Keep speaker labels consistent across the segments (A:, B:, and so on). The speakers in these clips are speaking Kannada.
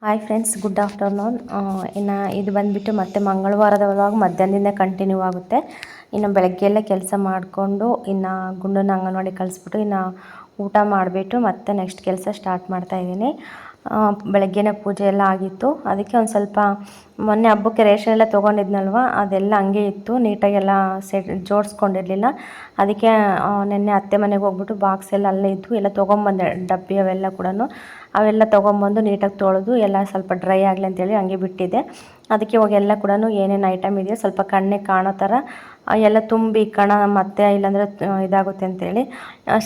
A: Hi friends, good afternoon. ಇನ್ನು ಇದು ಬಂದುಬಿಟ್ಟು ಮತ್ತೆ ಮಂಗಳವಾರದ ವ್ಲಾಗ್ ಮಧ್ಯಾಹ್ನದಿಂದ ಕಂಟಿನ್ಯೂ ಆಗುತ್ತೆ. ಇನ್ನು ಬೆಳಗ್ಗೆಯಲ್ಲೇ ಕೆಲಸ ಮಾಡಿಕೊಂಡು ಇನ್ನು ಗುಂಡನ್ನ ಅಂಗನವಾಡಿ ಕಳಿಸ್ಬಿಟ್ಟು ಇನ್ನು ಊಟ ಮಾಡಿಬಿಟ್ಟು ಮತ್ತೆ ನೆಕ್ಸ್ಟ್ ಕೆಲಸ ಸ್ಟಾರ್ಟ್ ಮಾಡ್ತಾಯಿದ್ದೀನಿ. ಬೆಳಗ್ಗೆನೇ ಪೂಜೆ ಎಲ್ಲ ಆಗಿತ್ತು. ಅದಕ್ಕೆ ಒಂದು ಸ್ವಲ್ಪ ಮೊನ್ನೆ ಹಬ್ಬಕ್ಕೆ ರೇಷನ್ ಎಲ್ಲ ತೊಗೊಂಡಿದ್ನಲ್ವ, ಅದೆಲ್ಲ ಹಂಗೆ ಇತ್ತು, ನೀಟಾಗೆಲ್ಲ ಜೋಡಿಸ್ಕೊಂಡಿರಲಿಲ್ಲ. ಅದಕ್ಕೆ ನಿನ್ನೆ ಅತ್ತೆ ಮನೆಗೆ ಹೋಗ್ಬಿಟ್ಟು ಬಾಕ್ಸ್ ಎಲ್ಲ ಅಲ್ಲೇ ಇದ್ದು ಎಲ್ಲ ತೊಗೊಂಬಂದೆ, ಡಬ್ಬಿ ಅವೆಲ್ಲ ಕೂಡ ಅವೆಲ್ಲ ತೊಗೊಂಬಂದು ನೀಟಾಗಿ ತೊಳೆದು ಎಲ್ಲ ಸ್ವಲ್ಪ ಡ್ರೈ ಆಗಲಿ ಅಂತೇಳಿ ಹಂಗೆ ಬಿಟ್ಟಿದ್ದೆ. ಅದಕ್ಕೆ ಇವಾಗ ಎಲ್ಲ ಕೂಡ ಏನೇನು ಐಟಮ್ ಇದೆಯೋ ಸ್ವಲ್ಪ ಕಣ್ಣಿಗೆ ಕಾಣೋ ಥರ ಎಲ್ಲ ತುಂಬಿ ಕಣ ಮತ್ತೆ ಇಲ್ಲಾಂದರೆ ಇದಾಗುತ್ತೆ ಅಂತೇಳಿ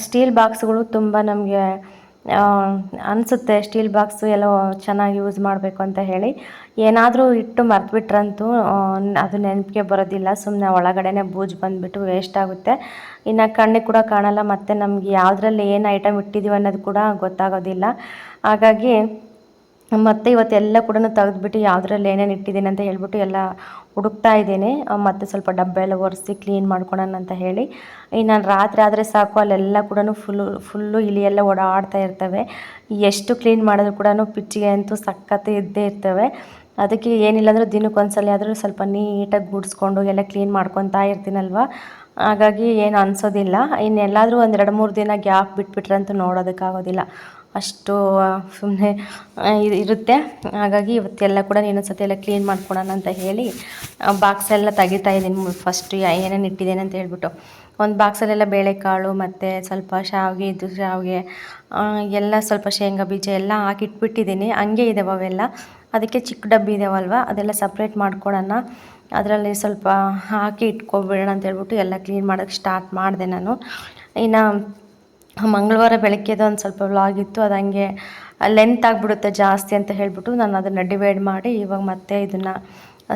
A: ಸ್ಟೀಲ್ ಬಾಕ್ಸ್ಗಳು ತುಂಬ ನಮಗೆ ಅನಿಸುತ್ತೆ. ಸ್ಟೀಲ್ ಬಾಕ್ಸು ಎಲ್ಲ ಚೆನ್ನಾಗಿ ಯೂಸ್ ಮಾಡಬೇಕು ಅಂತ ಹೇಳಿ ಏನಾದರೂ ಇಟ್ಟು ಮರ್ತುಬಿಟ್ರಂತೂ ಅದು ನೆನಪಿಗೆ ಬರೋದಿಲ್ಲ. ಸುಮ್ಮನೆ ಒಳಗಡೆನೇ ಬೂಜು ಬಂದುಬಿಟ್ಟು ವೇಸ್ಟ್ ಆಗುತ್ತೆ. ಇನ್ನು ಕಣ್ಣಿಗೆ ಕೂಡ ಕಾಣಲ್ಲ, ಮತ್ತು ನಮಗೆ ಯಾವುದ್ರಲ್ಲಿ ಏನು ಐಟಮ್ ಇಟ್ಟಿದ್ದೀವಿ ಅನ್ನೋದು ಕೂಡ ಗೊತ್ತಾಗೋದಿಲ್ಲ. ಹಾಗಾಗಿ ಮತ್ತು ಇವತ್ತೆಲ್ಲ ಕೂಡ ತೆಗೆದುಬಿಟ್ಟು ಯಾವುದ್ರಲ್ಲಿ ಏನೇನು ಇಟ್ಟಿದ್ದೀನಿ ಅಂತ ಹೇಳ್ಬಿಟ್ಟು ಎಲ್ಲ ಹುಡುಕ್ತಾ ಇದ್ದೀನಿ. ಮತ್ತು ಸ್ವಲ್ಪ ಡಬ್ಬ ಎಲ್ಲ ಒರೆಸಿ ಕ್ಲೀನ್ ಮಾಡ್ಕೊಳೋಣ ಅಂತ ಹೇಳಿ. ಇನ್ನು ರಾತ್ರಿ ಆದರೆ ಸಾಕು, ಅಲ್ಲೆಲ್ಲ ಕೂಡ ಫುಲ್ಲು ಇಲಿಯೆಲ್ಲ ಓಡಾಡ್ತಾ ಇರ್ತವೆ. ಎಷ್ಟು ಕ್ಲೀನ್ ಮಾಡಿದ್ರು ಕೂಡ ಪಿಚ್ಚಿಗೆ ಅಂತೂ ಸಖತ್ತು ಇದ್ದೇ ಇರ್ತವೆ. ಅದಕ್ಕೆ ಏನಿಲ್ಲ ಅಂದರೂ ದಿನಕ್ಕೊಂದ್ಸಲ ಆದರೂ ಸ್ವಲ್ಪ ನೀಟಾಗಿ ಗುಡಿಸ್ಕೊಂಡು ಎಲ್ಲ ಕ್ಲೀನ್ ಮಾಡ್ಕೊತಾ ಇರ್ತೀನಲ್ವ, ಹಾಗಾಗಿ ಏನು ಅನಿಸೋದಿಲ್ಲ. ಇನ್ನೆಲ್ಲಾದರೂ ಒಂದು 2-3 ದಿನ ಗ್ಯಾಪ್ ಬಿಟ್ಬಿಟ್ರಂತೂ ನೋಡೋದಕ್ಕಾಗೋದಿಲ್ಲ, ಅಷ್ಟು ಸುಮ್ಮನೆ ಇರುತ್ತೆ. ಹಾಗಾಗಿ ಇವತ್ತೆಲ್ಲ ಕೂಡ ಇನ್ನೊಂದ್ಸತಿ ಎಲ್ಲ ಕ್ಲೀನ್ ಮಾಡ್ಕೊಳೋಣ ಅಂತ ಹೇಳಿ ಬಾಕ್ಸ್ ಎಲ್ಲ ತೆಗಿತಾ ಇದ್ದೀನಿ. ಫಸ್ಟ್ ಏನೇನು ಇಟ್ಟಿದ್ದೇನೆ ಅಂತ ಹೇಳ್ಬಿಟ್ಟು ಒಂದು ಬಾಕ್ಸಲ್ಲೆಲ್ಲ ಬೇಳೆಕಾಳು ಮತ್ತು ಸ್ವಲ್ಪ ಶಾವಿಗೆ ಎಲ್ಲ ಸ್ವಲ್ಪ ಶೇಂಗಾ ಬೀಜ ಎಲ್ಲ ಹಾಕಿಟ್ಬಿಟ್ಟಿದ್ದೀನಿ. ಹಂಗೆ ಇದ್ದಾವೆ ಅವೆಲ್ಲ. ಅದಕ್ಕೆ ಚಿಕ್ಕ ಡಬ್ಬಿ ಇದಾವಲ್ವ, ಅದೆಲ್ಲ ಸಪ್ರೇಟ್ ಮಾಡ್ಕೊಳ್ಳೋಣ, ಅದರಲ್ಲಿ ಸ್ವಲ್ಪ ಹಾಕಿ ಇಟ್ಕೊಬಿಡೋಣ ಅಂತ ಹೇಳ್ಬಿಟ್ಟು ಎಲ್ಲ ಕ್ಲೀನ್ ಮಾಡೋಕ್ಕೆ ಸ್ಟಾರ್ಟ್ ಮಾಡಿದೆ ನಾನು. ಇನ್ನು ಮಂಗಳವಾರ ಬೆಳಗ್ಗೆದು ಒಂದು ಸ್ವಲ್ಪ ವ್ಲಾಗ್ ಇತ್ತು, ಅದು ಹಂಗೆ ಲೆಂತ್ ಆಗಿಬಿಡುತ್ತೆ ಜಾಸ್ತಿ ಅಂತ ಹೇಳ್ಬಿಟ್ಟು ನಾನು ಅದನ್ನು ಡಿವೈಡ್ ಮಾಡಿ ಇವಾಗ ಮತ್ತೆ ಇದನ್ನು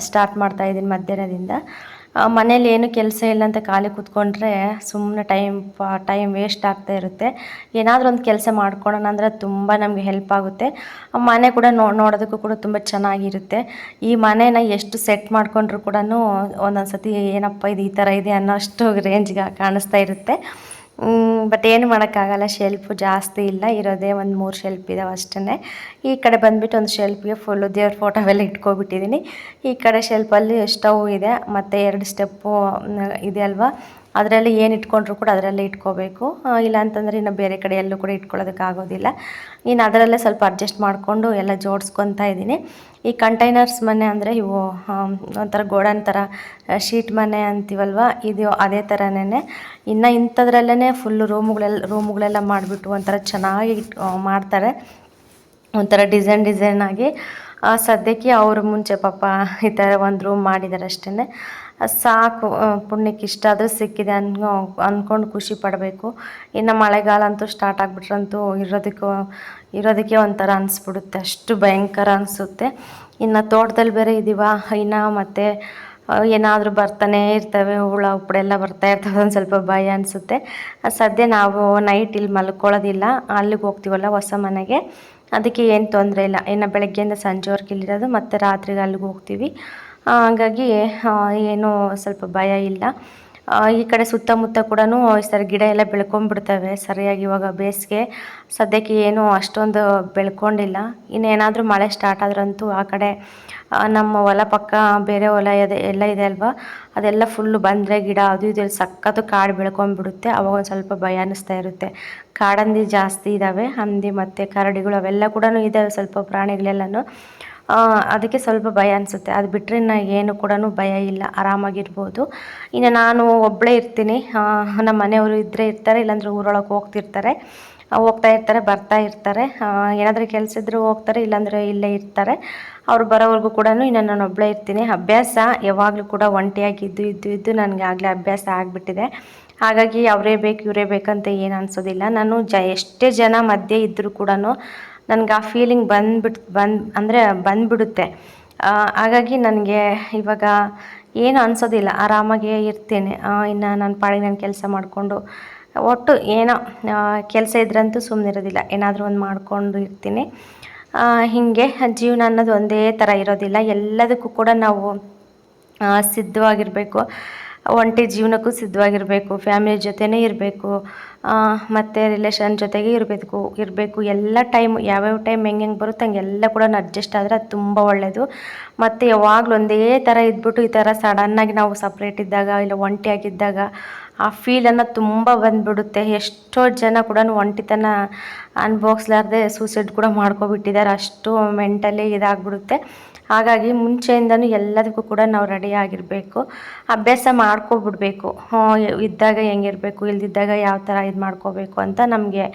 A: ಸ್ಟಾರ್ಟ್ ಮಾಡ್ತಾಯಿದ್ದೀನಿ ಮಧ್ಯಾಹ್ನದಿಂದ. ಮನೇಲಿ ಏನು ಕೆಲಸ ಇಲ್ಲ ಅಂತ ಖಾಲಿ ಕೂತ್ಕೊಂಡ್ರೆ ಸುಮ್ಮನೆ ಟೈಮ್ ವೇಸ್ಟ್ ಆಗ್ತಾ ಇರುತ್ತೆ. ಏನಾದರೂ ಒಂದು ಕೆಲಸ ಮಾಡ್ಕೊಳ್ಳೋಣ ಅಂದರೆ ತುಂಬ ನಮಗೆ ಹೆಲ್ಪ್ ಆಗುತ್ತೆ. ಮನೆ ಕೂಡ ನೋಡೋದಕ್ಕೂ ಕೂಡ ತುಂಬ ಚೆನ್ನಾಗಿರುತ್ತೆ. ಈ ಮನೇನ ಎಷ್ಟು ಸೆಟ್ ಮಾಡ್ಕೊಂಡ್ರು ಕೂಡ ಒಂದೊಂದು ಸತಿ ಏನಪ್ಪ ಇದು ಈ ಥರ ಇದೆ ಅನ್ನೋ ಅಷ್ಟು ರೇಂಜ್ಗೆ ಕಾಣಿಸ್ತಾ ಇರುತ್ತೆ. ಬಟ್ ಏನು ಮಾಡೋಕ್ಕಾಗಲ್ಲ, ಶೆಲ್ಫು ಜಾಸ್ತಿ ಇಲ್ಲ, ಇರೋದೇ ಒಂದು 3 ಶೆಲ್ಫ್ ಇದಾವೆ ಅಷ್ಟೇ. ಈ ಕಡೆ ಬಂದುಬಿಟ್ಟು ಒಂದು ಶೆಲ್ಫಿಗೆ ಫುಲ್ಲು ದೇವ್ರ ಫೋಟೋವೆಲ್ಲ ಇಟ್ಕೊಬಿಟ್ಟಿದ್ದೀನಿ. ಈ ಕಡೆ ಶೆಲ್ಫಲ್ಲಿ ಸ್ಟವ್ ಇದೆ ಮತ್ತು 2 ಸ್ಟೆಪ್ಪು ಇದೆ ಅಲ್ವಾ, ಅದರಲ್ಲಿ ಏನು ಇಟ್ಕೊಂಡ್ರು ಕೂಡ ಅದರಲ್ಲೇ ಇಟ್ಕೋಬೇಕು. ಇಲ್ಲ ಅಂತಂದರೆ ಇನ್ನು ಬೇರೆ ಕಡೆ ಎಲ್ಲೂ ಕೂಡ ಇಟ್ಕೊಳ್ಳೋದಕ್ಕಾಗೋದಿಲ್ಲ. ಇನ್ನು ಅದರಲ್ಲೇ ಸ್ವಲ್ಪ ಅಡ್ಜಸ್ಟ್ ಮಾಡಿಕೊಂಡು ಎಲ್ಲ ಜೋಡಿಸ್ಕೊತಾ ಇದ್ದೀನಿ. ಈ ಕಂಟೈನರ್ಸ್ ಮನೆ ಅಂದರೆ ಇವು ಒಂಥರ ಗೋಡನ್ ಥರ ಶೀಟ್ ಮನೆ ಅಂತೀವಲ್ವ, ಇದು ಅದೇ ಥರನೇ. ಇನ್ನು ಇಂಥದ್ರಲ್ಲೇ ಫುಲ್ಲು ರೂಮುಗಳೆಲ್ಲ ಮಾಡಿಬಿಟ್ಟು ಒಂಥರ ಚೆನ್ನಾಗಿ ಮಾಡ್ತಾರೆ, ಒಂಥರ ಡಿಸೈನ್ ಆಗಿ. ಸದ್ಯಕ್ಕೆ ಅವರು ಮುಂಚೆ ಪಾಪ ಈ ಥರ ಒಂದು ರೂಮ್ ಮಾಡಿದ್ದಾರೆ ಅಷ್ಟೇ. ಸಾಕು, ಪುಣ್ಯಕ್ಕೆ ಇಷ್ಟ ಆದರೂ ಸಿಕ್ಕಿದೆ ಅಂದ್ಕೊಂಡು ಖುಷಿ ಪಡಬೇಕು. ಇನ್ನು ಮಳೆಗಾಲ ಅಂತೂ ಸ್ಟಾರ್ಟ್ ಆಗಿಬಿಟ್ರಂತೂ ಇರೋದಕ್ಕೆ ಒಂಥರ ಅನಿಸ್ಬಿಡುತ್ತೆ, ಅಷ್ಟು ಭಯಂಕರ ಅನಿಸುತ್ತೆ. ಇನ್ನು ತೋಟದಲ್ಲಿ ಬೇರೆ ಇದ್ದೀವ, ಇನ್ನು ಮತ್ತು ಏನಾದರೂ ಬರ್ತಾನೆ ಇರ್ತವೆ, ಹುಳ ಉಪ್ಪಡೆಲ್ಲ ಬರ್ತಾ ಇರ್ತವೆ, ಒಂದು ಸ್ವಲ್ಪ ಭಯ ಅನಿಸುತ್ತೆ. ಸದ್ಯ ನಾವು ನೈಟ್ ಇಲ್ಲಿ ಮಲ್ಕೊಳ್ಳೋದಿಲ್ಲ, ಅಲ್ಲಿಗೆ ಹೋಗ್ತೀವಲ್ಲ ಹೊಸ ಮನೆಗೆ, ಅದಕ್ಕೆ ಏನು ತೊಂದರೆ ಇಲ್ಲ. ಇನ್ನು ಬೆಳಗ್ಗೆಯಿಂದ ಸಂಜೆವರೆಗೆ ಇಲ್ಲಿರೋದು, ಮತ್ತು ರಾತ್ರಿಗೆ ಅಲ್ಲಿಗೆ ಹೋಗ್ತೀವಿ. ಹಾಗಾಗಿ ಏನೂ ಸ್ವಲ್ಪ ಭಯ ಇಲ್ಲ. ಈ ಕಡೆ ಸುತ್ತಮುತ್ತ ಕೂಡ ಸರಿ ಗಿಡ ಎಲ್ಲ ಬೆಳ್ಕೊಂಡ್ಬಿಡ್ತವೆ ಸರಿಯಾಗಿ. ಇವಾಗ ಬೇಸಿಗೆ ಸದ್ಯಕ್ಕೆ ಏನೂ ಅಷ್ಟೊಂದು ಬೆಳ್ಕೊಂಡಿಲ್ಲ. ಇನ್ನೇನಾದರೂ ಮಳೆ ಸ್ಟಾರ್ಟ್ ಆದ್ರಂತೂ ಆ ಕಡೆ ನಮ್ಮ ಹೊಲ ಪಕ್ಕ ಬೇರೆ ಹೊಲ ಎಲ್ಲ ಇದೆ ಅಲ್ವಾ, ಅದೆಲ್ಲ ಫುಲ್ಲು ಬಂದರೆ ಗಿಡ ಅದು ಇದು ಸಖತ್ತು ಕಾಡು ಬೆಳ್ಕೊಂಡ್ಬಿಡುತ್ತೆ. ಅವಾಗ ಒಂದು ಸ್ವಲ್ಪ ಭಯ ಅನ್ನಿಸ್ತಾ ಇರುತ್ತೆ. ಕಾಡಂದಿ ಜಾಸ್ತಿ ಇದ್ದಾವೆ, ಹಂದಿ ಮತ್ತು ಕರಡಿಗಳು ಅವೆಲ್ಲ ಕೂಡ ಇದ್ದಾವೆ, ಸ್ವಲ್ಪ ಪ್ರಾಣಿಗಳೆಲ್ಲನೂ. ಅದಕ್ಕೆ ಸ್ವಲ್ಪ ಭಯ ಅನಿಸುತ್ತೆ. ಅದು ಬಿಟ್ಟರೆ ಏನು ಕೂಡ ಭಯ ಇಲ್ಲ, ಆರಾಮಾಗಿರ್ಬೋದು. ಇನ್ನು ನಾನು ಒಬ್ಬಳೇ ಇರ್ತೀನಿ, ನಮ್ಮ ಮನೆಯವರು ಇದ್ದರೆ ಇರ್ತಾರೆ, ಇಲ್ಲಾಂದರೆ ಊರೊಳಗೆ ಹೋಗ್ತಾ ಇರ್ತಾರೆ ಬರ್ತಾ ಇರ್ತಾರೆ. ಏನಾದರೂ ಕೆಲಸ ಇದ್ದರೂ ಹೋಗ್ತಾರೆ, ಇಲ್ಲಾಂದರೆ ಇಲ್ಲೇ ಇರ್ತಾರೆ. ಅವ್ರು ಬರೋವರೆಗೂ ಕೂಡ ಇನ್ನು ನಾನು ಒಬ್ಬಳೇ ಇರ್ತೀನಿ. ಅಭ್ಯಾಸ ಯಾವಾಗಲೂ ಕೂಡ ಒಂಟಿಯಾಗಿ ಇದ್ದು ನನಗೆ ಆಗಲೇ ಅಭ್ಯಾಸ ಆಗಿಬಿಟ್ಟಿದೆ. ಹಾಗಾಗಿ ಅವರೇ ಬೇಕು ಇವರೇ ಬೇಕಂತ ಏನು ಅನಿಸೋದಿಲ್ಲ. ನಾನು ಎಷ್ಟೇ ಜನ ಮಧ್ಯೆ ಇದ್ದರೂ ಕೂಡ ನನಗೆ ಆ ಫೀಲಿಂಗ್ ಬಂದುಬಿಡುತ್ತೆ. ಹಾಗಾಗಿ ನನಗೆ ಇವಾಗ ಏನು ಅನಿಸೋದಿಲ್ಲ, ಆರಾಮಾಗೇ ಇರ್ತೀನಿ. ಇನ್ನು ನನ್ನ ಪಾಡಿಗೆ ನಾನು ಕೆಲಸ ಮಾಡಿಕೊಂಡು ಒಟ್ಟು ಏನೋ ಕೆಲಸ ಇದ್ರಂತೂ ಸುಮ್ಮನಿರೋದಿಲ್ಲ, ಏನಾದರೂ ಒಂದು ಮಾಡಿಕೊಂಡು ಇರ್ತೀನಿ. ಹೀಗೆ ಜೀವನ ಅನ್ನೋದು ಒಂದೇ ಥರ ಇರೋದಿಲ್ಲ, ಎಲ್ಲದಕ್ಕೂ ಕೂಡ ನಾವು ಸಿದ್ಧವಾಗಿರಬೇಕು. ಒಂಟಿ ಜೀವನಕ್ಕೂ ಸಿದ್ಧವಾಗಿರಬೇಕು, ಫ್ಯಾಮಿಲಿ ಜೊತೆನೇ ಇರಬೇಕು, ಮತ್ತು ರಿಲೇಷನ್ ಜೊತೆಗೆ ಇರಬೇಕು ಎಲ್ಲ ಟೈಮ್ ಯಾವ್ಯಾವ ಟೈಮ್ ಹೆಂಗೆ ಬರುತ್ತೆ ಹಂಗೆಲ್ಲ ಕೂಡ ಅಡ್ಜಸ್ಟ್ ಆದರೆ ಅದು ತುಂಬ ಒಳ್ಳೆಯದು. ಮತ್ತು ಯಾವಾಗಲೂ ಒಂದೇ ಥರ ಇದ್ಬಿಟ್ಟು ಈ ಥರ ಸಡನ್ನಾಗಿ ನಾವು ಸಪ್ರೇಟ್ ಇದ್ದಾಗ ಇಲ್ಲ ಒಂಟಿಯಾಗಿದ್ದಾಗ ಆ ಫೀಲನ್ನು ತುಂಬ ಬಂದುಬಿಡುತ್ತೆ. ಎಷ್ಟೋ ಜನ ಕೂಡ ಒಂಟಿತನ ಅನುಭವಿಸ್ಲಾರ್ದೆ ಸೂಸೈಡ್ ಕೂಡ ಮಾಡ್ಕೊಬಿಟ್ಟಿದ್ದಾರೆ, ಅಷ್ಟು ಮೆಂಟಲಿ ಇದಾಗ್ಬಿಡುತ್ತೆ. ಹಾಗಾಗಿ ಮುಂಚೆಯಿಂದನೂ ಎಲ್ಲದಕ್ಕೂ ಕೂಡ ನಾವು ರೆಡಿ ಆಗಿರಬೇಕು, ಅಭ್ಯಾಸ ಮಾಡ್ಕೊಬಿಡ್ಬೇಕು. ಇದ್ದಾಗ ಹೆಂಗಿರಬೇಕು, ಇಲ್ದಿದ್ದಾಗ ಯಾವ ಥರ ಇದು ಮಾಡ್ಕೋಬೇಕು ಅಂತ ನಮಗೆ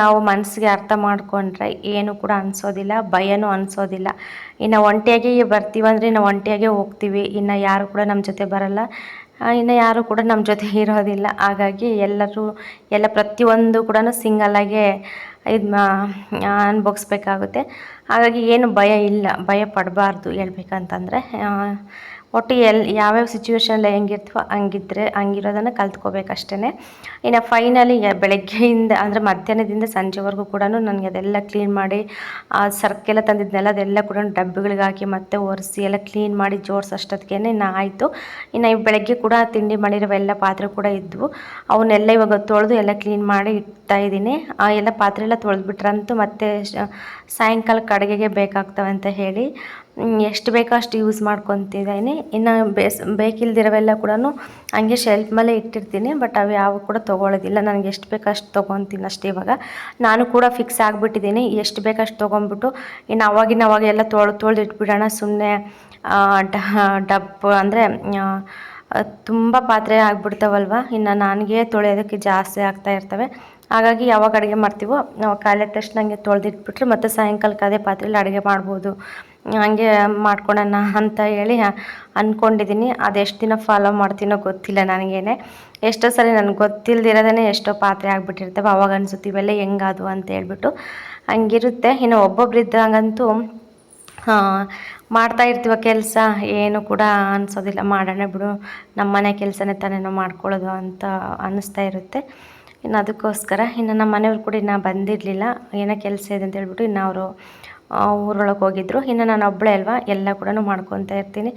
A: ನಾವು ಮನಸ್ಸಿಗೆ ಅರ್ಥ ಮಾಡ್ಕೊಂಡ್ರೆ ಏನು ಕೂಡ ಅನಿಸೋದಿಲ್ಲ, ಭಯನೂ ಅನಿಸೋದಿಲ್ಲ. ಇನ್ನು ಒಂಟಿಯಾಗಿ ಬರ್ತೀವಂದರೆ ನಾವು ಒಂಟಿಯಾಗೇ ಹೋಗ್ತೀವಿ, ಇನ್ನು ಯಾರು ಕೂಡ ನಮ್ಮ ಜೊತೆ ಬರಲ್ಲ, ಇನ್ನು ಯಾರು ಕೂಡ ನಮ್ಮ ಜೊತೆ ಇರೋದಿಲ್ಲ. ಹಾಗಾಗಿ ಎಲ್ಲ ಪ್ರತಿಯೊಂದು ಕೂಡ ಸಿಂಗಲ್ಲಾಗೆ ಇದು ಅನುಭವಿಸ್ಬೇಕಾಗುತ್ತೆ. ಹಾಗಾಗಿ ಏನು ಭಯ ಪಡಬಾರ್ದು ಹೇಳ್ಬೇಕಂತಂದರೆ. ಒಟ್ಟು ಯಾವ್ಯಾವ ಸಿಚುವೇಷನಲ್ಲಿ ಹೆಂಗಿರ್ತೀವೋ ಹಂಗಿರೋದನ್ನು ಕಲ್ತ್ಕೋಬೇಕಷ್ಟೇ. ಇನ್ನು ಫೈನಲಿ ಬೆಳಗ್ಗೆಯಿಂದ ಅಂದರೆ ಮಧ್ಯಾಹ್ನದಿಂದ ಸಂಜೆವರೆಗೂ ಕೂಡ ನನಗೆ ಅದೆಲ್ಲ ಕ್ಲೀನ್ ಮಾಡಿ ಸರ್ಕೆಲ್ಲ ತಂದಿದ್ನೆಲ್ಲ ಅದೆಲ್ಲ ಕೂಡ ಡಬ್ಬಿಗಳಿಗೆ ಹಾಕಿ ಮತ್ತೆ ಒರೆಸಿ ಎಲ್ಲ ಕ್ಲೀನ್ ಮಾಡಿ ಜೋಡಿಸೋಷ್ಟೊತ್ತಿಗೆ ಆಯಿತು. ಇನ್ನು ಬೆಳಗ್ಗೆ ಕೂಡ ತಿಂಡಿ ಮಾಡಿರೋ ಎಲ್ಲ ಪಾತ್ರೆ ಕೂಡ ಇದ್ವು, ಅವನ್ನೆಲ್ಲ ಇವಾಗ ತೊಳೆದು ಎಲ್ಲ ಕ್ಲೀನ್ ಮಾಡಿ ಇಡ್ತಾಯಿದ್ದೀನಿ. ಎಲ್ಲ ಪಾತ್ರೆ ಎಲ್ಲ ತೊಳೆದ್ಬಿಟ್ರಂತೂ ಮತ್ತೆ ಸಾಯಂಕಾಲಕ್ಕೆ ಅಡುಗೆಗೆ ಬೇಕಾಗ್ತವೆ ಅಂತ ಹೇಳಿ ಎಷ್ಟು ಬೇಕೋ ಅಷ್ಟು ಯೂಸ್ ಮಾಡ್ಕೊತಿದ್ದೀನಿ. ಇನ್ನು ಬೇಕಿಲ್ದಿರೋವೆಲ್ಲ ಕೂಡ ಹಂಗೆ ಶೆಲ್ಫ್ ಮೇಲೆ ಇಟ್ಟಿರ್ತೀನಿ, ಬಟ್ ಅವು ಯಾವ ಕೂಡ ತೊಗೊಳ್ಳೋದಿಲ್ಲ. ನನಗೆ ಎಷ್ಟು ಬೇಕೋ ಅಷ್ಟು ತೊಗೊತೀನಿ ಅಷ್ಟೇ. ಇವಾಗ ನಾನು ಕೂಡ ಫಿಕ್ಸ್ ಆಗಿಬಿಟ್ಟಿದ್ದೀನಿ, ಎಷ್ಟು ಬೇಕೋ ಅಷ್ಟು ತೊಗೊಂಬಿಟ್ಟು ಇನ್ನು ಅವಾಗ ಎಲ್ಲ ತೊಳೆದು ಇಟ್ಬಿಡೋಣ. ಸುಮ್ಮನೆ ಡಬ್ಬು ಅಂದರೆ ತುಂಬ ಪಾತ್ರೆ ಆಗಿಬಿಡ್ತಾವಲ್ವ, ಇನ್ನು ನನಗೆ ತೊಳೆಯೋದಕ್ಕೆ ಜಾಸ್ತಿ ಆಗ್ತಾ ಇರ್ತವೆ. ಹಾಗಾಗಿ ಯಾವಾಗ ಅಡುಗೆ ಮಾಡ್ತೀವೋ ನಾವು ಖಾಲಿ ಆದ ತಕ್ಷಣ ಹಂಗೆ ತೊಳೆದಿಟ್ಬಿಟ್ರೆ ಮತ್ತು ಸಾಯಂಕಾಲಕ್ಕೆ ಅದೇ ಪಾತ್ರೆಯಲ್ಲಿ ಅಡುಗೆ ಮಾಡ್ಬೋದು, ಹಂಗೆ ಮಾಡ್ಕೊಳೋಣ ಅಂತ ಹೇಳಿ ಅಂದ್ಕೊಂಡಿದ್ದೀನಿ. ಅದೆಷ್ಟು ದಿನ ಫಾಲೋ ಮಾಡ್ತೀನೋ ಗೊತ್ತಿಲ್ಲ ನನಗೇನೆ. ಎಷ್ಟೋ ಸರಿ ನನಗೆ ಗೊತ್ತಿಲ್ಲದಿರೋದೇ ಎಷ್ಟೋ ಪಾತ್ರೆ ಆಗಿಬಿಟ್ಟಿರ್ತವೆ, ಅವಾಗ ಅನಿಸುತ್ತೆ ಇವೆಲ್ಲ ಹೆಂಗಾದವು ಅಂತ ಹೇಳ್ಬಿಟ್ಟು ಹಂಗಿರುತ್ತೆ. ಇನ್ನು ಒಬ್ಬೊಬ್ರು ಇದ್ದಂಗಂತೂ ಮಾಡ್ತಾ ಇರ್ತೀವ ಕೆಲಸ, ಏನು ಕೂಡ ಅನಿಸೋದಿಲ್ಲ, ಮಾಡೋಣ ಬಿಡು ನಮ್ಮ ಮನೆ ಕೆಲಸನೇ ತಾನೇ ನಾವು ಮಾಡ್ಕೊಳ್ಳೋದು ಅಂತ ಅನ್ನಿಸ್ತಾ ಇರುತ್ತೆ. ಇನ್ನು ಅದಕ್ಕೋಸ್ಕರ ಇನ್ನು ನಮ್ಮ ಮನೆಯವ್ರು ಕೂಡ ಇನ್ನೂ ಬಂದಿರಲಿಲ್ಲ, ಏನೋ ಕೆಲಸ ಇದೆ ಅಂತ ಹೇಳ್ಬಿಟ್ಟು ಇನ್ನು ಅವರು ಊರೊಳಗೆ ಹೋಗಿದ್ರು. ಇನ್ನು ನಾನು ಒಬ್ಬಳೇ ಅಲ್ವಾ, ಎಲ್ಲ ಕೂಡ ಮಾಡ್ಕೊತಾ ಇರ್ತೀನಿ.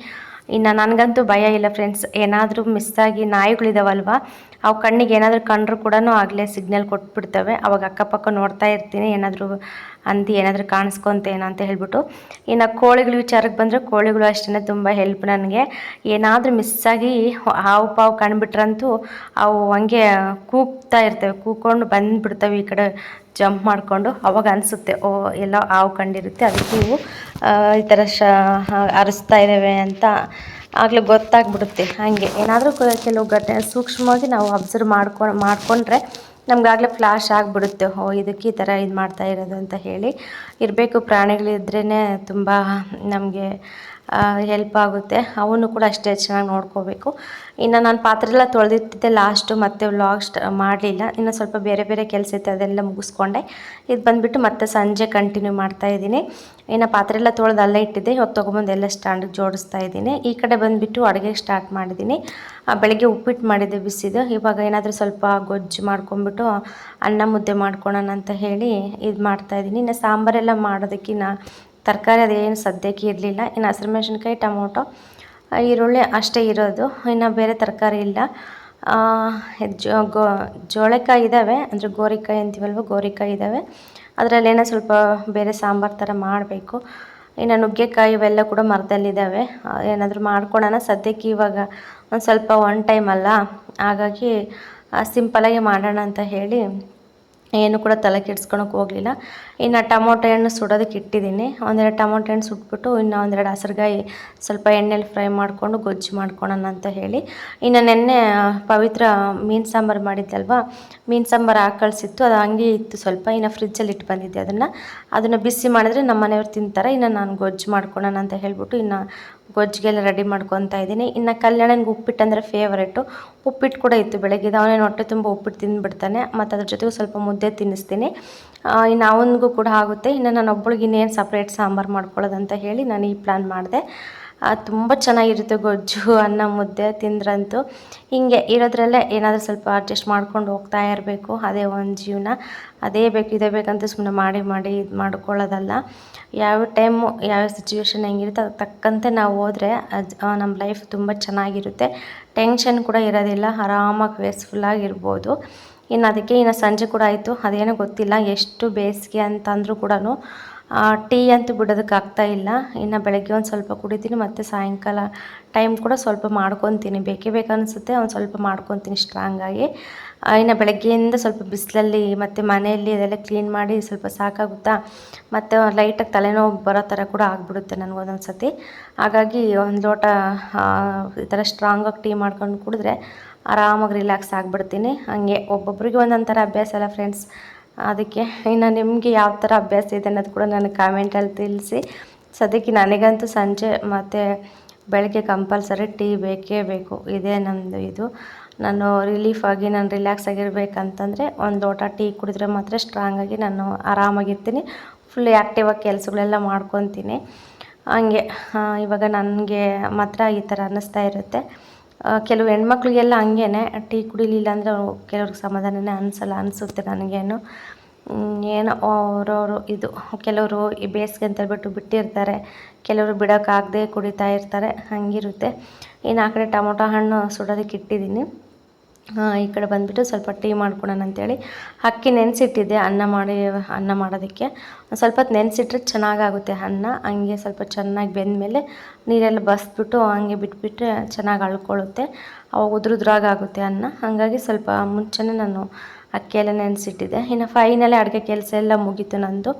A: ಇನ್ನು ನನಗಂತೂ ಭಯ ಇಲ್ಲ ಫ್ರೆಂಡ್ಸ್. ಏನಾದರೂ ಮಿಸ್ಸಾಗಿ ನಾಯಿಗಳಿದಾವಲ್ವ, ಅವು ಕಣ್ಣಿಗೆ ಏನಾದರೂ ಕಂಡ್ರೂ ಕೂಡ ಆಗಲೇ ಸಿಗ್ನಲ್ ಕೊಟ್ಬಿಡ್ತವೆ. ಅವಾಗ ಅಕ್ಕಪಕ್ಕ ನೋಡ್ತಾ ಇರ್ತೀನಿ, ಏನಾದರೂ ಏನಾದರೂ ಕಾಣಿಸ್ಕೊಂತೇನೋ ಅಂತ ಹೇಳ್ಬಿಟ್ಟು. ಇನ್ನು ಕೋಳಿಗಳ ವಿಚಾರಕ್ಕೆ ಬಂದರೆ ಕೋಳಿಗಳು ಅಷ್ಟೇ ತುಂಬ ಹೆಲ್ಪ್ ನನಗೆ. ಏನಾದರೂ ಮಿಸ್ಸಾಗಿ ಹಾವು ಕಂಡುಬಿಟ್ರಂತೂ ಅವು ಹಂಗೆ ಕೂಗ್ತಾ ಇರ್ತವೆ, ಕೂಗ್ಕೊಂಡು ಬಂದುಬಿಡ್ತವೆ ಈ ಕಡೆ ಜಂಪ್ ಮಾಡಿಕೊಂಡು. ಅವಾಗ ಅನಿಸುತ್ತೆ ಓ ಎಲ್ಲ ಹಾವು ಕಂಡಿರುತ್ತೆ, ಅದಕ್ಕೆ ಇವು ಈ ಥರ ಅರಿಸ್ತಾ ಇದ್ದಾವೆ ಅಂತ ಆಗಲೇ ಗೊತ್ತಾಗ್ಬಿಡುತ್ತೆ. ಹಾಗೆ ಏನಾದರೂ ಕೆಲವು ಘಟನೆ ಸೂಕ್ಷ್ಮವಾಗಿ ನಾವು ಅಬ್ಸರ್ವ್ ಮಾಡಿಕೊಂಡ್ರೆ ನಮಗಾಗಲೇ ಫ್ಲಾಶ್ ಆಗಿಬಿಡುತ್ತೆ, ಓ ಇದಕ್ಕೆ ಈ ಥರ ಇದು ಮಾಡ್ತಾ ಇರೋದು ಅಂತ ಹೇಳಿ. ಇರಬೇಕು, ಪ್ರಾಣಿಗಳಿದ್ರೇ ತುಂಬ ನಮಗೆ ಹೆಲ್ಪ್ ಆಗುತ್ತೆ. ಅವನು ಕೂಡ ಅಷ್ಟೇ ಚೆನ್ನಾಗಿ ನೋಡ್ಕೋಬೇಕು. ಇನ್ನು ನಾನು ಪಾತ್ರೆ ಎಲ್ಲ ತೊಳೆದಿಟ್ಟಿದ್ದೆ ಲಾಸ್ಟು, ಮತ್ತೆ ವ್ಲಾಗ್ ಮಾಡಲಿಲ್ಲ. ಇನ್ನು ಸ್ವಲ್ಪ ಬೇರೆ ಕೆಲಸ ಇತ್ತು, ಅದೆಲ್ಲ ಮುಗಿಸ್ಕೊಂಡೆ. ಇದು ಬಂದುಬಿಟ್ಟು ಮತ್ತೆ ಸಂಜೆ ಕಂಟಿನ್ಯೂ ಮಾಡ್ತಾಯಿದ್ದೀನಿ. ಇನ್ನು ಪಾತ್ರೆ ಎಲ್ಲ ತೊಳೆದು ಅಲ್ಲೇ ಇಟ್ಟಿದ್ದೆ, ಇವಾಗ ತೊಗೊಬಂದು ಎಲ್ಲ ಸ್ಟ್ಯಾಂಡಿಗೆ ಜೋಡಿಸ್ತಾ ಇದ್ದೀನಿ. ಈ ಕಡೆ ಬಂದುಬಿಟ್ಟು ಅಡುಗೆಗೆ ಸ್ಟಾರ್ಟ್ ಮಾಡಿದ್ದೀನಿ. ಬೆಳಗ್ಗೆ ಉಪ್ಪಿಟ್ಟು ಮಾಡಿದ್ದೆ ಬಿಸಿದು. ಇವಾಗ ಏನಾದರೂ ಸ್ವಲ್ಪ ಗೊಜ್ಜು ಮಾಡ್ಕೊಂಬಿಟ್ಟು ಅನ್ನ ಮುದ್ದೆ ಮಾಡ್ಕೊಳೋಣ ಅಂತ ಹೇಳಿ ಇದು ಮಾಡ್ತಾಯಿದ್ದೀನಿ. ಇನ್ನು ಸಾಂಬಾರೆಲ್ಲ ಮಾಡೋದಕ್ಕಿನ್ನ ತರಕಾರಿ ಅದೇನು ಸದ್ಯಕ್ಕೆ ಇರಲಿಲ್ಲ. ಇನ್ನು ಹಸಿರು ಮೆಣಸಿನ್ಕಾಯಿ, ಟೊಮೊಟೊ, ಈರುಳ್ಳಿ ಅಷ್ಟೇ ಇರೋದು, ಇನ್ನು ಬೇರೆ ತರಕಾರಿ ಇಲ್ಲ. ಜೋಳೆಕಾಯಿ ಇದ್ದಾವೆ, ಅಂದರೆ ಗೋರಿಕಾಯಿ ಅಂತೀವಲ್ವ, ಗೋರಿಕಾಯಿ ಇದ್ದಾವೆ. ಅದರಲ್ಲೇನೋ ಸ್ವಲ್ಪ ಬೇರೆ ಸಾಂಬಾರು ಥರ ಮಾಡಬೇಕು. ಇನ್ನು ನುಗ್ಗೆಕಾಯಿ ಇವೆಲ್ಲ ಕೂಡ ಮರದಲ್ಲಿದ್ದಾವೆ, ಏನಾದರೂ ಮಾಡ್ಕೊಳೋಣ ಸದ್ಯಕ್ಕೆ. ಇವಾಗ ಒಂದು ಸ್ವಲ್ಪ ಟೈಮ್ ಅಲ್ಲ, ಹಾಗಾಗಿ ಸಿಂಪಲಾಗಿ ಮಾಡೋಣ ಅಂತ ಹೇಳಿ ಏನು ಕೂಡ ತಲೆ ಕೆಡ್ಸ್ಕೊಳಕ್ಕೆ ಹೋಗಲಿಲ್ಲ. ಇನ್ನು ಟೊಮೊಟೊ ಹಣ್ಣು ಸುಡೋದಕ್ಕೆ ಇಟ್ಟಿದ್ದೀನಿ. ಒಂದೆರಡು ಟೊಮೊಟೊ ಹಣ್ಣು ಸುಟ್ಬಿಟ್ಟು ಇನ್ನು ಒಂದೆರಡು ಹಸಿರುಗಾಯಿ ಸ್ವಲ್ಪ ಎಣ್ಣೆಲಿ ಫ್ರೈ ಮಾಡಿಕೊಂಡು ಗೊಜ್ಜು ಮಾಡ್ಕೊಳೋಣ ಅಂತ ಹೇಳಿ. ಇನ್ನು ನೆನ್ನೆ ಪವಿತ್ರ ಮೀನು ಸಾಂಬಾರು ಮಾಡಿದ್ದಲ್ವ, ಮೀನು ಸಾಂಬಾರು ಹಾಕಿ ಕಳಿಸಿತ್ತು, ಅದು ಹಂಗೆ ಇತ್ತು ಸ್ವಲ್ಪ. ಇನ್ನು ಫ್ರಿಜ್ಜಲ್ಲಿ ಇಟ್ಟು ಬಂದಿದ್ದೆ, ಅದನ್ನು ಬಿಸಿ ಮಾಡಿದ್ರೆ ನಮ್ಮ ಮನೆಯವ್ರು ತಿಂತಾರೆ. ಇನ್ನು ನಾನು ಗೊಜ್ಜು ಮಾಡ್ಕೊಳೋಣ ಅಂತ ಹೇಳ್ಬಿಟ್ಟು ಇನ್ನು ಗೊಜ್ಜಿಗೆಲ್ಲ ರೆಡಿ ಮಾಡ್ಕೊತಾ ಇದ್ದೀನಿ. ಇನ್ನು ಕಲ್ಯಾಣನಿಗೆ ಉಪ್ಪಿಟ್ಟು ಅಂದರೆ ಫೇವರೇಟು. ಉಪ್ಪಿಟ್ಟು ಕೂಡ ಇತ್ತು ಬೆಳಗ್ಗೆ, ಅವನೇನು ಹೊಟ್ಟೆ ತುಂಬ ಉಪ್ಪಿಟ್ಟು ತಿಂದುಬಿಡ್ತಾನೆ, ಮತ್ತು ಅದ್ರ ಜೊತೆಗೆ ಸ್ವಲ್ಪ ಮುದ್ದೆ ತಿನ್ನಿಸ್ತೀನಿ. ಇನ್ನು ಅವನಿಗೂ ಕೂಡ ಆಗುತ್ತೆ. ಇನ್ನು ನಾನು ಒಬ್ಬಳಿಗೆ ಇನ್ನೇನು ಸಪ್ರೇಟ್ ಸಾಂಬಾರು ಮಾಡ್ಕೊಳ್ಳೋದಂತ ಹೇಳಿ ನಾನು ಈ ಪ್ಲ್ಯಾನ್ ಮಾಡಿದೆ. ತುಂಬ ಚೆನ್ನಾಗಿರುತ್ತೆ ಗೊಜ್ಜು ಅನ್ನ ಮುದ್ದೆ ತಿಂದ್ರಂತೂ. ಹೀಗೆ ಇರೋದ್ರಲ್ಲೇ ಏನಾದರೂ ಸ್ವಲ್ಪ ಅಡ್ಜಸ್ಟ್ ಮಾಡ್ಕೊಂಡು ಹೋಗ್ತಾ ಇರಬೇಕು. ಅದೇ ಒಂದು ಜೀವನ. ಅದೇ ಬೇಕು ಇದೇ ಬೇಕಂತ ಸುಮ್ಮನೆ ಮಾಡಿ ಮಾಡಿ ಇದು ಮಾಡ್ಕೊಳ್ಳೋದಲ್ಲ. ಯಾವ ಟೈಮು ಯಾವ ಸಿಚುವೇಶನ್ ಹೆಂಗಿರುತ್ತೆ ಅದಕ್ಕೆ ತಕ್ಕಂತೆ ನಾವು ಹೋದರೆ ನಮ್ಮ ಲೈಫ್ ತುಂಬ ಚೆನ್ನಾಗಿರುತ್ತೆ. ಟೆನ್ಷನ್ ಕೂಡ ಇರೋದಿಲ್ಲ, ಆರಾಮಾಗಿ ಪೀಸ್ಫುಲ್ಲಾಗಿರ್ಬೋದು. ಇನ್ನು ಅದಕ್ಕೆ ಇನ್ನು ಸಂಜೆ ಕೂಡ ಆಯಿತು, ಅದೇನೋ ಗೊತ್ತಿಲ್ಲ ಎಷ್ಟು ಬೇಸಿಗೆ ಅಂತಂದರೂ ಕೂಡ ಟೀ ಅಂತೂ ಬಿಡೋದಕ್ಕಾಗ್ತಾ ಇಲ್ಲ. ಇನ್ನು ಬೆಳಗ್ಗೆ ಒಂದು ಸ್ವಲ್ಪ ಕುಡಿತೀನಿ, ಮತ್ತು ಸಾಯಂಕಾಲ ಟೈಮ್ ಕೂಡ ಸ್ವಲ್ಪ ಮಾಡ್ಕೊತೀನಿ. ಬೇಕೇ ಬೇಕನ್ನಿಸುತ್ತೆ, ಒಂದು ಸ್ವಲ್ಪ ಮಾಡ್ಕೊತೀನಿ ಸ್ಟ್ರಾಂಗಾಗಿ. ಇನ್ನು ಬೆಳಗ್ಗೆಯಿಂದ ಸ್ವಲ್ಪ ಬಿಸಿಲಲ್ಲಿ ಮತ್ತು ಮನೆಯಲ್ಲಿ ಅದೆಲ್ಲ ಕ್ಲೀನ್ ಮಾಡಿ ಸ್ವಲ್ಪ ಸಾಕಾಗುತ್ತಾ, ಮತ್ತು ಲೈಟಾಗಿ ತಲೆನೋವು ಬರೋ ಥರ ಕೂಡ ಆಗಿಬಿಡುತ್ತೆ ನನಗೊಂದೊಂದು ಸತಿ. ಹಾಗಾಗಿ ಒಂದು ಲೋಟ ಈ ಥರ ಸ್ಟ್ರಾಂಗಾಗಿ ಟೀ ಮಾಡ್ಕೊಂಡು ಕುಡಿದ್ರೆ ಆರಾಮಾಗಿ ರಿಲ್ಯಾಕ್ಸ್ ಆಗಿಬಿಡ್ತೀನಿ. ಹಾಗೆ ಒಬ್ಬೊಬ್ರಿಗೆ ಒಂದೊಂದು ಥರ ಅಭ್ಯಾಸ ಅಲ್ಲ ಫ್ರೆಂಡ್ಸ್. ಅದಕ್ಕೆ ಇನ್ನು ನಿಮಗೆ ಯಾವ ಥರ ಅಭ್ಯಾಸ ಇದೆ ಅನ್ನೋದು ಕೂಡ ನನಗೆ ಕಾಮೆಂಟಲ್ಲಿ ತಿಳಿಸಿ. ಸದ್ಯಕ್ಕೆ ನನಗಂತೂ ಸಂಜೆ ಮತ್ತು ಬೆಳಗ್ಗೆ ಕಂಪಲ್ಸರಿ ಟೀ ಬೇಕೇ ಬೇಕು. ಇದೇ ನಮ್ಮದು ಇದು. ನಾನು ರಿಲೀಫಾಗಿ ನಾನು ರಿಲ್ಯಾಕ್ಸ್ ಆಗಿರ್ಬೇಕಂತಂದರೆ ಒಂದು ಲೋಟ ಟೀ ಕುಡಿದ್ರೆ ಮಾತ್ರ ಸ್ಟ್ರಾಂಗಾಗಿ ನಾನು ಆರಾಮಾಗಿರ್ತೀನಿ. ಫುಲ್ ಆ್ಯಕ್ಟಿವಾಗಿ ಕೆಲಸಗಳೆಲ್ಲ ಮಾಡ್ಕೊತೀನಿ. ಹಂಗೆ ಇವಾಗ ನನಗೆ ಮಾತ್ರ ಈ ಥರ ಅನ್ನಿಸ್ತಾ ಇರುತ್ತೆ. ಕೆಲವು ಹೆಣ್ಮಕ್ಳಿಗೆಲ್ಲ ಹಂಗೇ ಟೀ ಕುಡಿಲಿಲ್ಲ ಅಂದರೆ ಕೆಲವ್ರಿಗೆ ಸಮಾಧಾನನೇ ಅನಿಸುತ್ತೆ. ನನಗೇನು ಏನೋ ಅವರವರು ಇದು. ಕೆಲವರು ಈ ಬೇಸಿಗೆ ಅಂತ ಹೇಳ್ಬಿಟ್ಟು ಬಿಟ್ಟಿರ್ತಾರೆ, ಕೆಲವರು ಬಿಡೋಕ್ಕಾಗದೆ ಕುಡಿತಾ ಇರ್ತಾರೆ, ಹಂಗಿರುತ್ತೆ. ಇನ್ನು ಆ ಕಡೆ ಟೊಮೊಟೊ ಹಣ್ಣು ಸುಡೋದಕ್ಕೆ ಇಟ್ಟಿದ್ದೀನಿ. ಈ ಕಡೆ ಬಂದುಬಿಟ್ಟು ಸ್ವಲ್ಪ ಟೀ ಮಾಡ್ಕೊಳೋಣ ಅಂತೇಳಿ ಅಕ್ಕಿ ನೆನೆಸಿಟ್ಟಿದ್ದೆ ಅನ್ನ ಮಾಡೋದಕ್ಕೆ. ಸ್ವಲ್ಪ ಹೊತ್ತು ನೆನೆಸಿಟ್ರೆ ಚೆನ್ನಾಗಾಗುತ್ತೆ ಅನ್ನ. ಹಂಗೆ ಸ್ವಲ್ಪ ಚೆನ್ನಾಗಿ ಬೆಂದಮೇಲೆ ನೀರೆಲ್ಲ ಬಸಿದ್ಬಿಟ್ಟು ಹಂಗೆ ಬಿಟ್ಬಿಟ್ರೆ ಚೆನ್ನಾಗಿ ಅಳ್ಕೊಳ್ಳುತ್ತೆ. ಅವಾಗ ಉದುರುದ್ರಾಗುತ್ತೆ ಅನ್ನ. ಹಾಗಾಗಿ ಸ್ವಲ್ಪ ಮುಂಚೆನೇ ನಾನು ಅಕ್ಕಿಯೆಲ್ಲ ನೆನೆಸಿಟ್ಟಿದ್ದೆ. ಇನ್ನು ಫೈನಲಿ ಅಡುಗೆ ಕೆಲಸ ಎಲ್ಲ ಮುಗೀತು ನಂದು.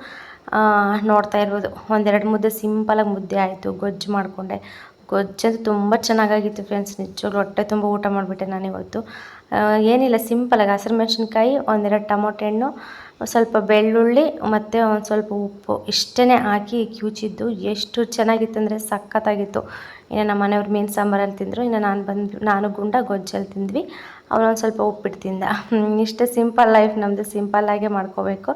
A: ನೋಡ್ತಾ ಇರ್ಬೋದು, ಒಂದೆರಡು ಮುದ್ದೆ ಸಿಂಪಲಾಗಿ ಮುದ್ದೆ ಆಯಿತು. ಗೊಜ್ಜು ಮಾಡಿಕೊಂಡೆ. ಗೊಜ್ಜಂತೂ ತುಂಬ ಚೆನ್ನಾಗಾಗಿತ್ತು ಫ್ರೆಂಡ್ಸ್. ನಿಜವಾಗ್ಲೂ ಹೊಟ್ಟೆ ತುಂಬ ಊಟ ಮಾಡಿಬಿಟ್ಟೆ ನಾನಿವತ್ತು. ಏನಿಲ್ಲ, ಸಿಂಪಲಾಗಿ ಹಸಿರು ಮೆಣಸಿನ್ಕಾಯಿ, ಒಂದೆರಡು ಟೊಮೊಟೊ ಹಣ್ಣು, ಸ್ವಲ್ಪ ಬೆಳ್ಳುಳ್ಳಿ ಮತ್ತು ಒಂದು ಸ್ವಲ್ಪ ಉಪ್ಪು ಇಷ್ಟೇ ಹಾಕಿ ಕಿವುಚಿದ್ದು. ಎಷ್ಟು ಚೆನ್ನಾಗಿತ್ತು ಅಂದರೆ ಸಖತ್ತಾಗಿತ್ತು. ಇನ್ನು ನಮ್ಮ ಮನೆಯವ್ರು ಮೀನು ಸಾಂಬಾರಲ್ಲಿ ತಿಂದರು. ಇನ್ನು ನಾನು ಗುಂಡ ಗೊಜ್ಜಲ್ಲಿ ತಿಂದ್ವಿ. ಅವನೊಂದು ಸ್ವಲ್ಪ ಉಪ್ಪಿಟ್ಟು ತಿಂದ. ಇಷ್ಟೇ ಸಿಂಪಲ್ ಲೈಫ್ ನಮ್ಮದು. ಸಿಂಪಲ್ಲಾಗೆ ಮಾಡ್ಕೋಬೇಕು.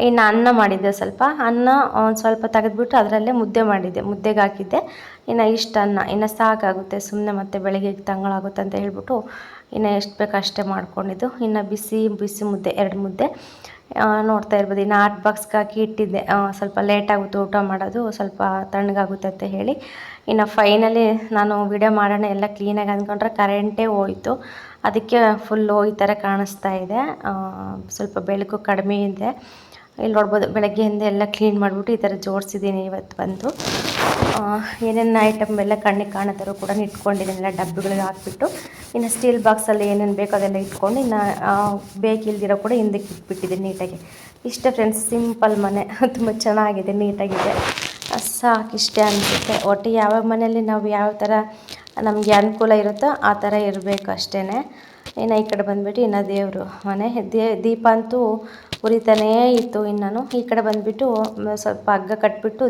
A: ಇನ್ನು ಅನ್ನ ಮಾಡಿದ್ದೆ. ಸ್ವಲ್ಪ ಅನ್ನ ಒಂದು ಸ್ವಲ್ಪ ತೆಗೆದ್ಬಿಟ್ಟು ಅದರಲ್ಲೇ ಮುದ್ದೆ ಮಾಡಿದ್ದೆ, ಮುದ್ದೆಗೆ ಹಾಕಿದ್ದೆ. ಇನ್ನು ಇಷ್ಟು ಅನ್ನ ಇನ್ನು ಸಾಕಾಗುತ್ತೆ, ಸುಮ್ಮನೆ ಮತ್ತೆ ಬೆಳಗ್ಗೆಗೆ ತಂಗಳಾಗುತ್ತೆ ಅಂತ ಹೇಳ್ಬಿಟ್ಟು ಇನ್ನು ಎಷ್ಟು ಬೇಕು ಅಷ್ಟೇ ಮಾಡ್ಕೊಂಡಿದ್ದು. ಇನ್ನು ಬಿಸಿ ಬಿಸಿ ಮುದ್ದೆ 2 ಮುದ್ದೆ ನೋಡ್ತಾ ಇರ್ಬೋದು. ಇನ್ನು ಹಾಟ್ ಬಾಕ್ಸ್ಗೆ ಹಾಕಿ ಇಟ್ಟಿದ್ದೆ. ಸ್ವಲ್ಪ ಲೇಟಾಗುತ್ತೆ ಊಟ ಮಾಡೋದು, ಸ್ವಲ್ಪ ತಣ್ಣಗಾಗುತ್ತೆ ಅಂತ ಹೇಳಿ. ಇನ್ನು ಫೈನಲಿ ನಾನು ವಿಡಿಯೋ ಮಾಡೋಣ ಎಲ್ಲ ಕ್ಲೀನಾಗಿ ಅಂದ್ಕೊಂಡ್ರೆ ಕರೆಂಟೇ ಹೋಯಿತು. ಅದಕ್ಕೆ ಫುಲ್ಲು ಈ ಥರ ಕಾಣಿಸ್ತಾ ಇದೆ. ಸ್ವಲ್ಪ ಬೆಳಕು ಕಡಿಮೆ ಇದೆ. ಇಲ್ಲಿ ನೋಡ್ಬೋದು, ಬೆಳಗ್ಗೆಯಿಂದ ಎಲ್ಲ ಕ್ಲೀನ್ ಮಾಡಿಬಿಟ್ಟು ಈ ಥರ ಜೋಡಿಸಿದ್ದೀನಿ. ಇವತ್ತು ಬಂದು ಏನೇನು ಐಟಮ್ ಎಲ್ಲ ಕಣ್ಣಿಗೆ ಕಾಣೋ ಥರ ಕೂಡ ಇಟ್ಕೊಂಡಿದ್ದೀನಿ. ಎಲ್ಲ ಡಬ್ಬಿಗಳಿಗೆ ಹಾಕ್ಬಿಟ್ಟು ಇನ್ನು ಸ್ಟೀಲ್ ಬಾಕ್ಸಲ್ಲಿ ಏನೇನು ಬೇಕೋ ಅದೆಲ್ಲ ಇಟ್ಕೊಂಡು ಇನ್ನು ಬೇಕಿಲ್ದಿರೋ ಕೂಡ ಹಿಂದಕ್ಕೆ ಇಟ್ಬಿಟ್ಟಿದ್ದೀನಿ ನೀಟಾಗಿ. ಇಷ್ಟೇ ಫ್ರೆಂಡ್ಸ್, ಸಿಂಪಲ್ ಮನೆ. ತುಂಬ ಚೆನ್ನಾಗಿದೆ, ನೀಟಾಗಿದೆ, ಸಾಕಿಷ್ಟೇ ಅನಿಸುತ್ತೆ. ಒಟ್ಟು ಯಾವ ಮನೆಯಲ್ಲಿ ನಾವು ಯಾವ ಥರ ನಮಗೆ ಅನುಕೂಲ ಇರುತ್ತೋ ಆ ಥರ ಇರಬೇಕು ಅಷ್ಟೇ. ಇನ್ನು ಈ ಕಡೆ ಬಂದುಬಿಟ್ಟು ಇನ್ನು ದೇವರು ಮನೆ. ದೀಪ ಅಂತೂ ಉರಿತಾನೇ ಇತ್ತು. ಇನ್ನು ಈ ಕಡೆ ಬಂದುಬಿಟ್ಟು ಸ್ವಲ್ಪ ಹಗ್ಗ ಕಟ್ಬಿಟ್ಟು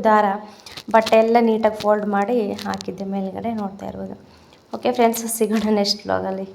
A: ಬಟ್ಟೆ ಎಲ್ಲ ನೀಟಾಗಿ ಫೋಲ್ಡ್ ಮಾಡಿ ಹಾಕಿದ್ದೆ ಮೇಲ್ಗಡೆ. ನೋಡ್ತಾ ಇರ್ಬೋದು. ಓಕೆ ಫ್ರೆಂಡ್ಸ್, ಸಿಗೋಣ ನೆಕ್ಸ್ಟ್ ವ್ಲಾಗಲ್ಲಿ.